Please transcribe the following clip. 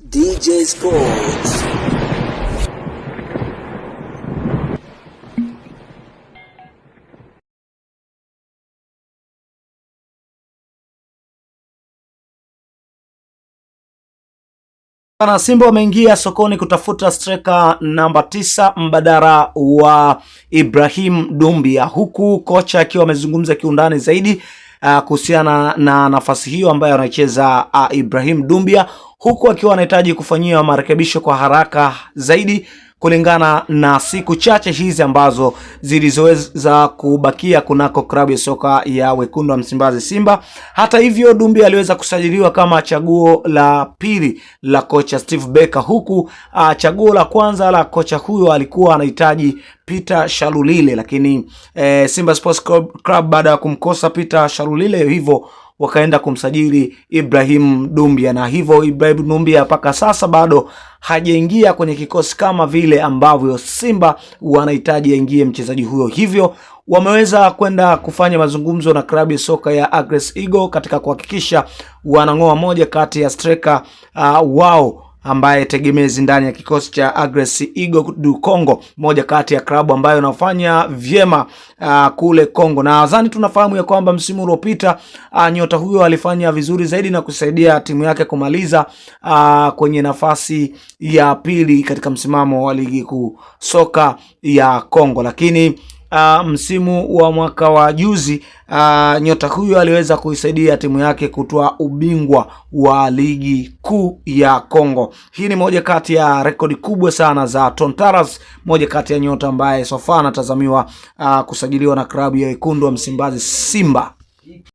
DJ Sports. Na Simba wameingia sokoni kutafuta striker namba 9 mbadala wa Ibrahim Doumbia, huku kocha akiwa amezungumza kiundani zaidi kuhusiana na nafasi hiyo ambayo anacheza Ibrahim Doumbia, huku akiwa anahitaji kufanyia marekebisho kwa haraka zaidi kulingana na siku chache hizi ambazo zilizoweza kubakia kunako klabu ya soka ya wekundu wa Msimbazi Simba. Hata hivyo, Doumbia aliweza kusajiliwa kama chaguo la pili la kocha Steve Barker, huku chaguo la kwanza la kocha huyo alikuwa anahitaji Peter Shalulile, lakini Simba Sports Club baada ya kumkosa Peter Shalulile, hivyo wakaenda kumsajili Ibrahim Doumbia, na hivyo Ibrahim Doumbia mpaka sasa bado hajaingia kwenye kikosi kama vile ambavyo Simba wanahitaji aingie mchezaji huyo. Hivyo wameweza kwenda kufanya mazungumzo na klabu ya soka ya Agres Eagle katika kuhakikisha wanangoa moja kati ya striker wao ambaye tegemezi ndani ya kikosi cha Agres Eagle du Congo, moja kati ya klabu ambayo inafanya vyema kule Congo. Na nadhani tunafahamu ya kwamba msimu uliopita nyota huyo alifanya vizuri zaidi na kusaidia timu yake kumaliza kwenye nafasi ya pili katika msimamo wa ligi kuu soka ya Congo, lakini msimu wa mwaka wa juzi nyota huyo aliweza kuisaidia timu yake kutoa ubingwa wa ligi kuu ya Congo. Hii ni moja kati ya rekodi kubwa sana za Tontaras, moja kati ya nyota ambaye sofa anatazamiwa kusajiliwa na klabu ya wekundu wa Msimbazi Simba.